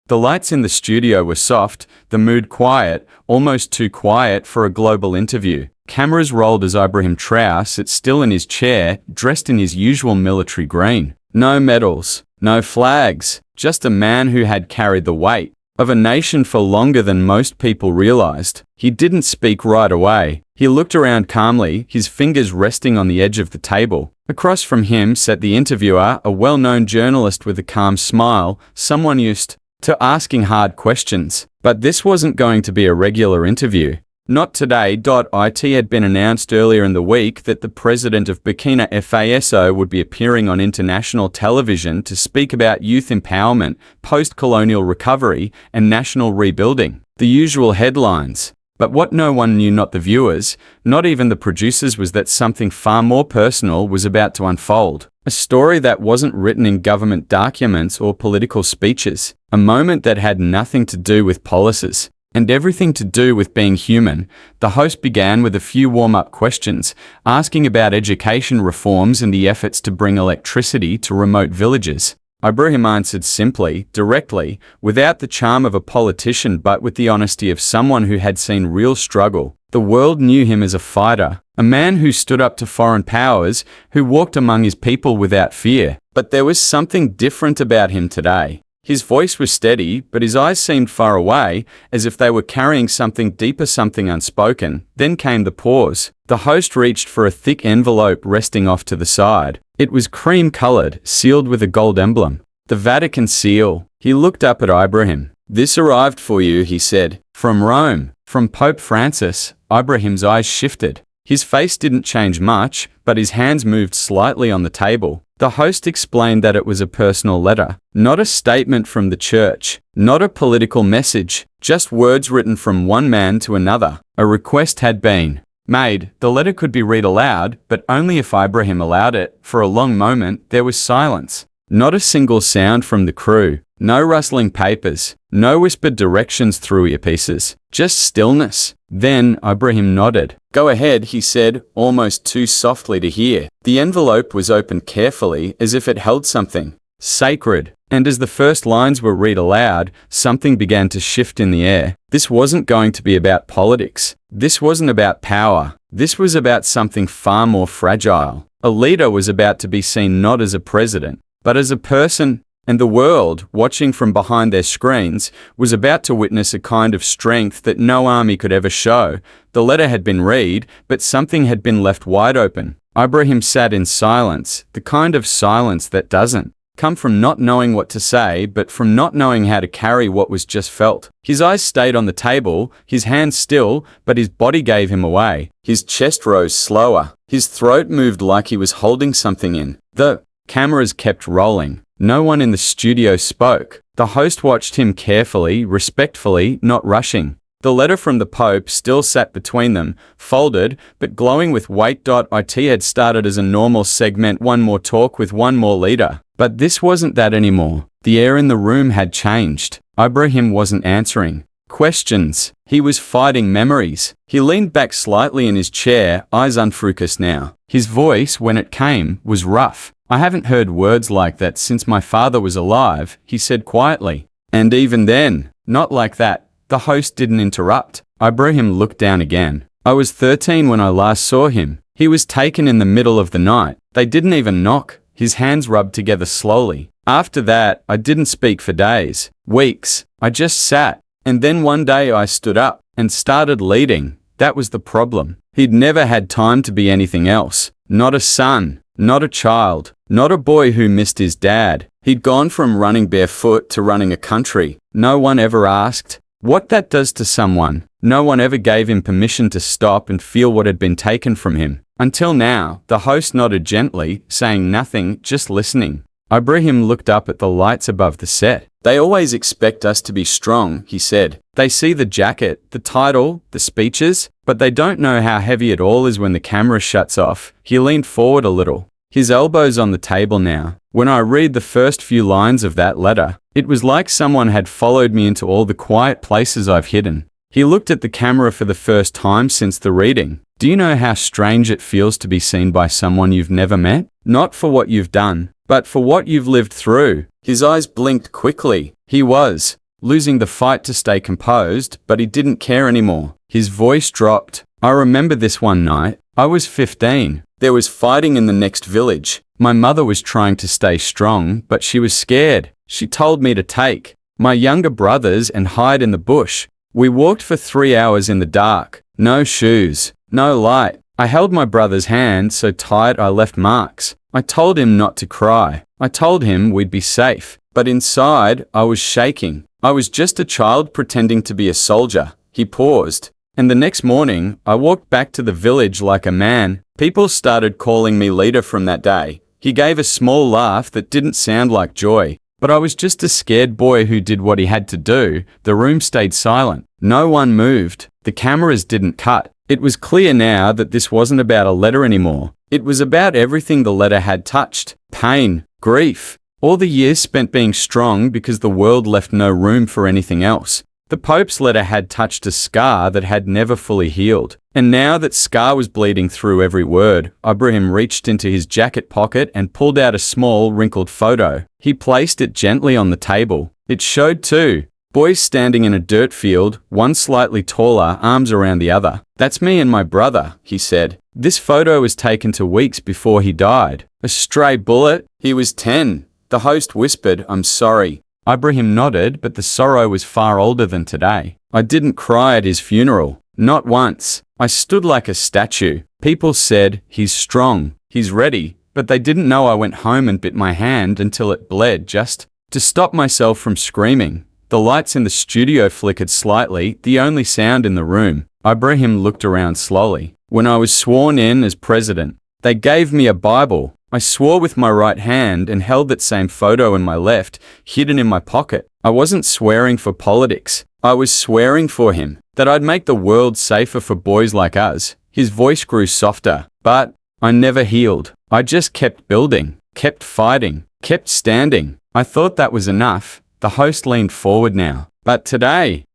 The lights in the studio were soft, the mood quiet, almost too quiet for a global interview. Cameras rolled as Ibrahim Traoré sat still in his chair, dressed in his usual military green. No medals, no flags, just a man who had carried the weight of a nation for longer than most people realized. He didn't speak right away. He looked around calmly, his fingers resting on the edge of the table. Across from him sat the interviewer, a well-known journalist with a calm smile, someone used to asking hard questions. But this wasn't going to be a regular interview. Not today. It had been announced earlier in the week that the president of Burkina Faso would be appearing on international television to speak about youth empowerment, post-colonial recovery, and national rebuilding. The usual headlines. But what no one knew, not the viewers, not even the producers, was that something far more personal was about to unfold. A story that wasn't written in government documents or political speeches. A moment that had nothing to do with policies and everything to do with being human. The host began with a few warm-up questions, asking about education reforms and the efforts to bring electricity to remote villages. Ibrahim answered simply, directly, without the charm of a politician but with the honesty of someone who had seen real struggle. The world knew him as a fighter, a man who stood up to foreign powers, who walked among his people without fear. But there was something different about him today. His voice was steady, but his eyes seemed far away, as if they were carrying something deeper, something unspoken. Then came the pause. The host reached for a thick envelope resting off to the side. It was cream-colored, sealed with a gold emblem. The Vatican seal. He looked up at Ibrahim. "This arrived for you," he said. "From Rome. From Pope Francis." Ibrahim's eyes shifted. His face didn't change much, but his hands moved slightly on the table. The host explained that it was a personal letter, not a statement from the church, not a political message, just words written from one man to another. A request had been made. The letter could be read aloud, but only if Ibrahim allowed it. For a long moment, there was silence. Not a single sound from the crew, no rustling papers, no whispered directions through earpieces, just stillness. Then Ibrahim nodded. "Go ahead," he said, almost too softly to hear. The envelope was opened carefully, as if it held something sacred. And as the first lines were read aloud, something began to shift in the air. This wasn't going to be about politics. This wasn't about power. This was about something far more fragile. A leader was about to be seen not as a president, but as a person. And the world, watching from behind their screens, was about to witness a kind of strength that no army could ever show. The letter had been read, but something had been left wide open. Ibrahim sat in silence, the kind of silence that doesn't come from not knowing what to say, but from not knowing how to carry what was just felt. His eyes stayed on the table, his hands still, but his body gave him away. His chest rose slower. His throat moved like he was holding something in. The cameras kept rolling. No one in the studio spoke. The host watched him carefully, respectfully, not rushing. The letter from the Pope still sat between them, folded, but glowing with weight. It had started as a normal segment, one more talk with one more leader. But this wasn't that anymore. The air in the room had changed. Ibrahim wasn't answering questions. He was fighting memories. He leaned back slightly in his chair, eyes unfocused now. His voice, when it came, was rough. "I haven't heard words like that since my father was alive," he said quietly. "And even then, not like that." The host didn't interrupt. Ibrahim looked down again. "I was 13 when I last saw him. He was taken in the middle of the night. They didn't even knock." His hands rubbed together slowly. "After that, I didn't speak for days, weeks. I just sat. And then one day I stood up and started leading. That was the problem. He'd never had time to be anything else. Not a son, not a child, not a boy who missed his dad. He'd gone from running barefoot to running a country. No one ever asked what that does to someone. No one ever gave him permission to stop and feel what had been taken from him. Until now." The host nodded gently, saying nothing, just listening. Ibrahim looked up at the lights above the set. "They always expect us to be strong," he said. "They see the jacket, the title, the speeches, but they don't know how heavy it all is when the camera shuts off." He leaned forward a little, his elbows on the table now. "When I read the first few lines of that letter, it was like someone had followed me into all the quiet places I've hidden." He looked at the camera for the first time since the reading. "Do you know how strange it feels to be seen by someone you've never met? Not for what you've done, but for what you've lived through." His eyes blinked quickly. He was losing the fight to stay composed, but he didn't care anymore. His voice dropped. I remember this one night. I was 15. There was fighting in the next village. My mother was trying to stay strong, but she was scared. She told me to take my younger brothers and hide in the bush. We walked for 3 hours in the dark. No shoes, no light. I held my brother's hand so tight I left marks. I told him not to cry. I told him we'd be safe. But inside, I was shaking. I was just a child pretending to be a soldier. He paused. And the next morning, I walked back to the village like a man. People started calling me leader from that day. He gave a small laugh that didn't sound like joy. But I was just a scared boy who did what he had to do. The room stayed silent. No one moved. The cameras didn't cut. It was clear now that this wasn't about a letter anymore. It was about everything the letter had touched. Pain, grief, all the years spent being strong because the world left no room for anything else. The Pope's letter had touched a scar that had never fully healed. And now that scar was bleeding through every word, Ibrahim reached into his jacket pocket and pulled out a small, wrinkled photo. He placed it gently on the table. It showed two boys standing in a dirt field, one slightly taller, arms around the other. "That's me and my brother," he said. "This photo was taken 2 weeks before he died. A stray bullet. He was 10. The host whispered, 'I'm sorry.'" Ibrahim nodded, but the sorrow was far older than today. "I didn't cry at his funeral. Not once. I stood like a statue. People said, 'He's strong. He's ready.' But they didn't know I went home and bit my hand until it bled just to stop myself from screaming." The lights in the studio flickered slightly, the only sound in the room. Ibrahim looked around slowly. "When I was sworn in as president, they gave me a Bible. I swore with my right hand and held that same photo in my left, hidden in my pocket. I wasn't swearing for politics. I was swearing for him, that I'd make the world safer for boys like us." His voice grew softer. "But I never healed. I just kept building, kept fighting, kept standing. I thought that was enough." The host leaned forward now. "But today,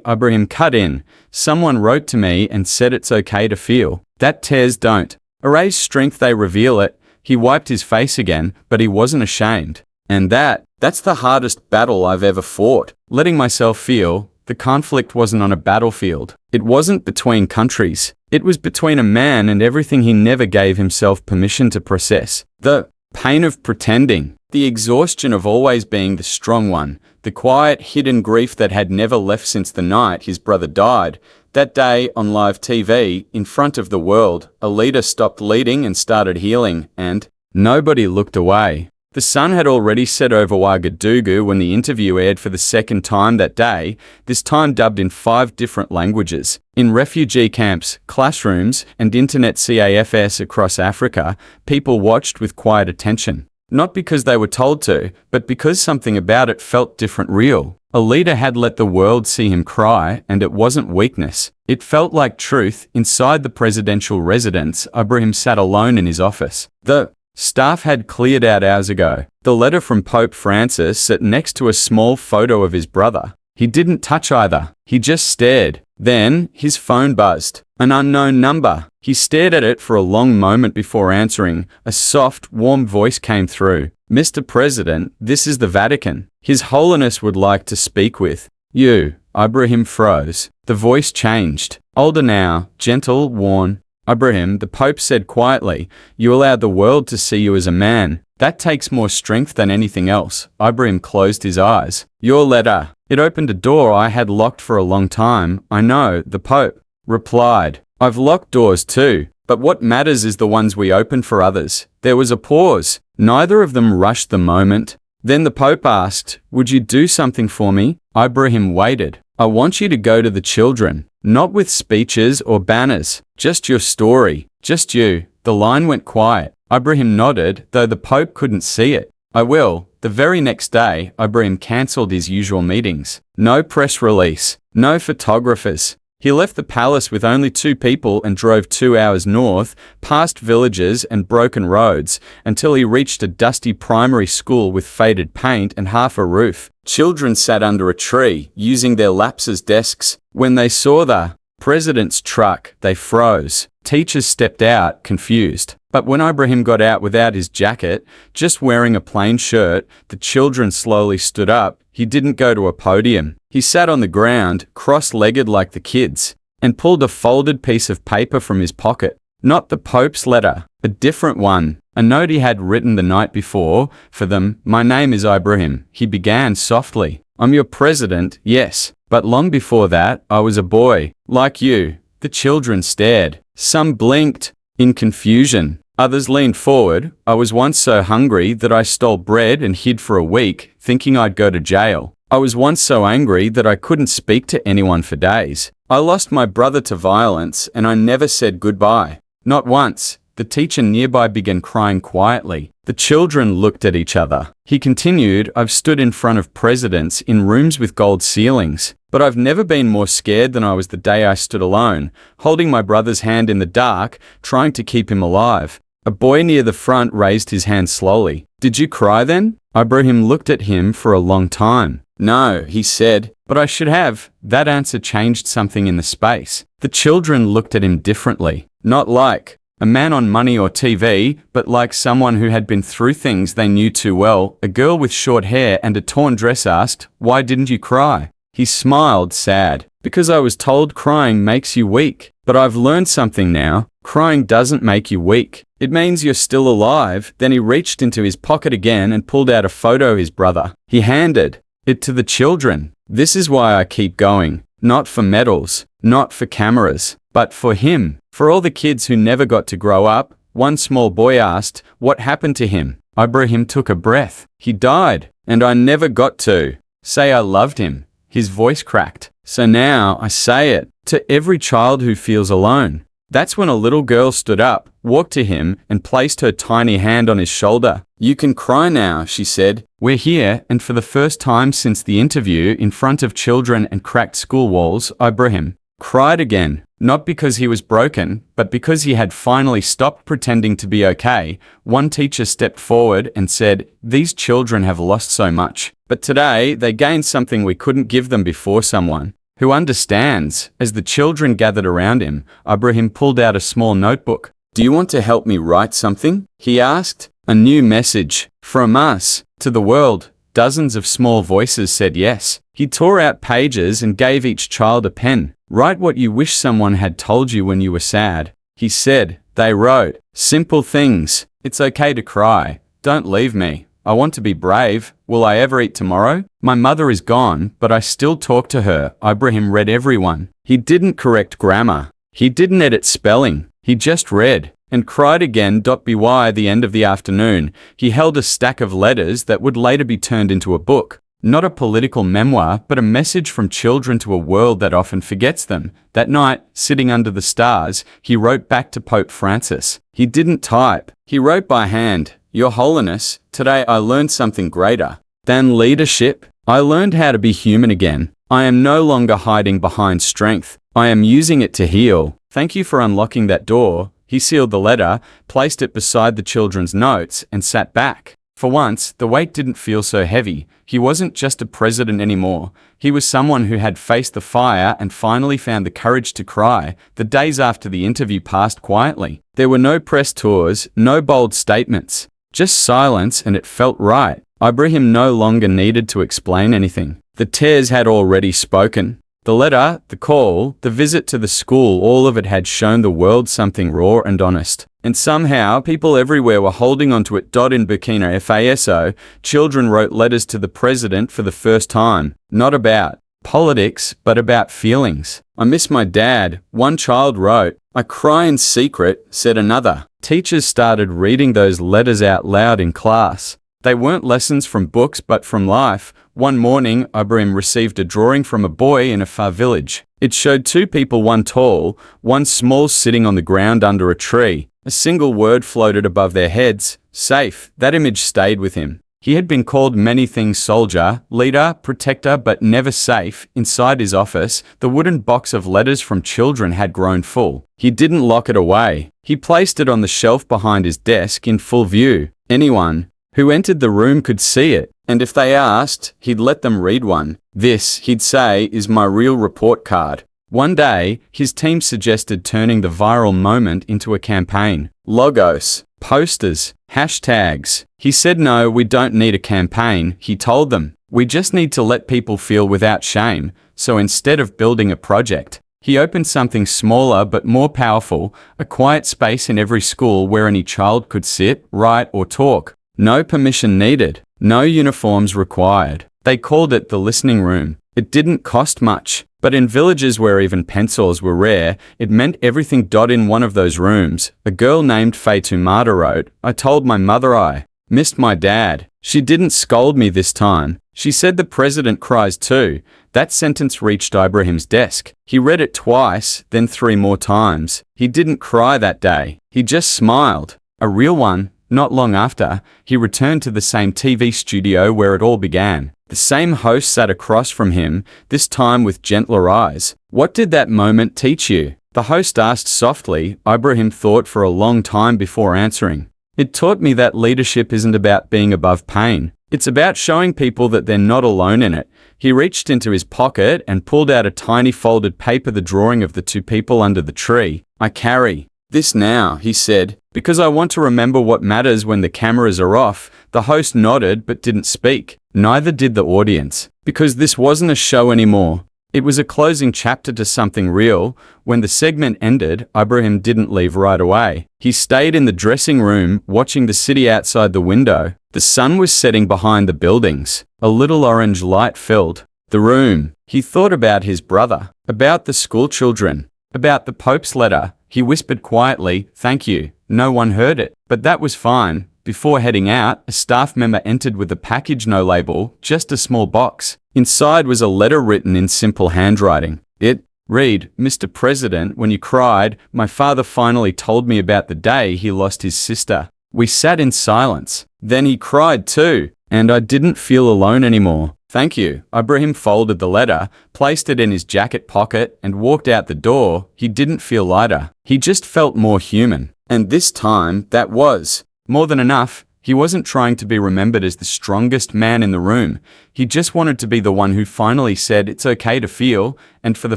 Ibrahim cut in. Someone wrote to me and said it's okay to feel. That tears don't erase strength, they reveal it." He wiped his face again, but he wasn't ashamed. "And that's the hardest battle I've ever fought. Letting myself feel." The conflict wasn't on a battlefield. It wasn't between countries. It was between a man and everything he never gave himself permission to process. The pain of pretending. The exhaustion of always being the strong one. The quiet, hidden grief that had never left since the night his brother died. That day, on live TV, in front of the world, a leader stopped leading and started healing, and nobody looked away. The sun had already set over Ouagadougou when the interview aired for the second time that day, this time dubbed in 5 different languages. In refugee camps, classrooms, and internet CAFS across Africa, people watched with quiet attention. Not because they were told to, but because something about it felt different, real. A leader had let the world see him cry, and it wasn't weakness. It felt like truth. Inside the presidential residence, Ibrahim sat alone in his office. The staff had cleared out hours ago. The letter from Pope Francis sat next to a small photo of his brother. He didn't touch either. He just stared. Then, his phone buzzed. An unknown number. He stared at it for a long moment before answering. A soft, warm voice came through. "Mr. President, this is the Vatican. His Holiness would like to speak with you." Ibrahim froze. The voice changed. Older now, gentle, worn. "Ibrahim," the Pope said quietly, "you allowed the world to see you as a man. That takes more strength than anything else." Ibrahim closed his eyes. "Your letter. It opened a door I had locked for a long time." "I know," the Pope replied. "I've locked doors too, but what matters is the ones we open for others." There was a pause. Neither of them rushed the moment. Then the Pope asked, "Would you do something for me?" Ibrahim waited. "I want you to go to the children. Not with speeches or banners. Just your story. Just you." The line went quiet. Ibrahim nodded, though the Pope couldn't see it. "I will." The very next day, Ibrahim cancelled his usual meetings. No press release. No photographers. He left the palace with only 2 people and drove 2 hours north, past villages and broken roads, until he reached a dusty primary school with faded paint and half a roof. Children sat under a tree, using their laps as desks. When they saw the president's truck, they froze. Teachers stepped out, confused. But when Ibrahim got out without his jacket, just wearing a plain shirt, the children slowly stood up. He didn't go to a podium. He sat on the ground, cross-legged like the kids, and pulled a folded piece of paper from his pocket. Not the Pope's letter, a different one. A note he had written the night before for them. "My name is Ibrahim," he began softly. "I'm your president, yes. But long before that, I was a boy, like you." The children stared. Some blinked in confusion. Others leaned forward. "I was once so hungry that I stole bread and hid for a week, thinking I'd go to jail. I was once so angry that I couldn't speak to anyone for days. I lost my brother to violence, and I never said goodbye. Not once." The teacher nearby began crying quietly. The children looked at each other. He continued, "I've stood in front of presidents in rooms with gold ceilings, but I've never been more scared than I was the day I stood alone, holding my brother's hand in the dark, trying to keep him alive." A boy near the front raised his hand slowly. "Did you cry then?" Ibrahim looked at him for a long time. "No," he said, "but I should have." That answer changed something in the space. The children looked at him differently. Not like a man on money or TV, but like someone who had been through things they knew too well. A girl with short hair and a torn dress asked, "Why didn't you cry?" He smiled, sad. "Because I was told crying makes you weak. But I've learned something now. Crying doesn't make you weak. It means you're still alive." Then he reached into his pocket again and pulled out a photo of his brother. He handed it to the children. "This is why I keep going. Not for medals, not for cameras, but for him." For all the kids who never got to grow up, one small boy asked, "What happened to him?" Ibrahim took a breath. "He died, and I never got to say I loved him." His voice cracked. "So now I say it to every child who feels alone." That's when a little girl stood up, walked to him, and placed her tiny hand on his shoulder. "You can cry now," she said. "We're here," and for the first time since the interview, in front of children and cracked school walls, Ibrahim cried again. Not because he was broken, but because he had finally stopped pretending to be okay. One teacher stepped forward and said, "These children have lost so much, but today they gained something we couldn't give them before, someone who understands." As the children gathered around him, Ibrahim pulled out a small notebook. "Do you want to help me write something?" he asked. "A new message from us to the world." Dozens of small voices said yes. He tore out pages and gave each child a pen. "Write what you wish someone had told you when you were sad," he said. They wrote, "Simple things. It's okay to cry. Don't leave me. I want to be brave. Will I ever eat tomorrow? My mother is gone, but I still talk to her." Ibrahim read everyone. He didn't correct grammar. He didn't edit spelling. He just read and cried again. By the end of the afternoon, he held a stack of letters that would later be turned into a book. Not a political memoir, but a message from children to a world that often forgets them. That night, sitting under the stars, he wrote back to Pope Francis. He didn't type. He wrote by hand. "Your Holiness, today I learned something greater than leadership. I learned how to be human again. I am no longer hiding behind strength. I am using it to heal. Thank you for unlocking that door." He sealed the letter, placed it beside the children's notes, and sat back. For once, the weight didn't feel so heavy. He wasn't just a president anymore. He was someone who had faced the fire and finally found the courage to cry. The days after the interview passed quietly. There were no press tours, no bold statements, just silence, and it felt right. Ibrahim no longer needed to explain anything. The tears had already spoken. The letter, the call, the visit to the school, all of it had shown the world something raw and honest. And somehow, people everywhere were holding onto it. In Burkina Faso, children wrote letters to the president for the first time. Not about politics, but about feelings. "I miss my dad," one child wrote. "I cry in secret," said another. Teachers started reading those letters out loud in class. They weren't lessons from books, but from life. One morning, Ibrahim received a drawing from a boy in a far village. It showed two people, one tall, one small, sitting on the ground under a tree. A single word floated above their heads: safe. That image stayed with him. He had been called many things: soldier, leader, protector, but never safe. Inside his office, the wooden box of letters from children had grown full. He didn't lock it away. He placed it on the shelf behind his desk in full view. Anyone who entered the room could see it, and if they asked, he'd let them read one. "This," he'd say, "is my real report card." One day, his team suggested turning the viral moment into a campaign. Logos, posters, hashtags. He said, "No, we don't need a campaign," he told them. We just need to let people feel without shame, so instead of building a project, he opened something smaller but more powerful, a quiet space in every school where any child could sit, write, or talk. No permission needed, no uniforms required. They called it the listening room. It didn't cost much, but in villages where even pencils were rare, it meant everything. In one of those rooms, a girl named Fatoumata wrote, "I told my mother I missed my dad. She didn't scold me this time. She said the president cries too." That sentence reached Ibrahim's desk. He read it twice, then 3 more times. He didn't cry that day. He just smiled. A real one. Not long after, he returned to the same TV studio where it all began. The same host sat across from him, this time with gentler eyes. "What did that moment teach you?" the host asked softly. Ibrahim thought for a long time before answering. "It taught me that leadership isn't about being above pain. It's about showing people that they're not alone in it." He reached into his pocket and pulled out a tiny folded paper, the drawing of the 2 people under the tree. "I carry this now," he said, "because I want to remember what matters when the cameras are off." The host nodded but didn't speak. Neither did the audience, because this wasn't a show anymore. It was a closing chapter to something real. When the segment ended, Ibrahim didn't leave right away. He stayed in the dressing room, watching the city outside the window. The sun was setting behind the buildings. A little orange light filled the room. He thought about his brother, about the school children, about the Pope's letter. He whispered quietly, "Thank you." No one heard it, but that was fine. Before heading out, a staff member entered with a package, no label, just a small box. Inside was a letter written in simple handwriting. It read, "Mr. President, when you cried, my father finally told me about the day he lost his sister. We sat in silence. Then he cried too, and I didn't feel alone anymore. Thank you." Ibrahim folded the letter, placed it in his jacket pocket, and walked out the door. He didn't feel lighter. He just felt more human. And this time, that was more than enough. He wasn't trying to be remembered as the strongest man in the room. He just wanted to be the one who finally said it's okay to feel, and for the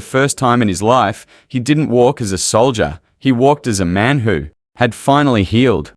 first time in his life, he didn't walk as a soldier. He walked as a man who had finally healed.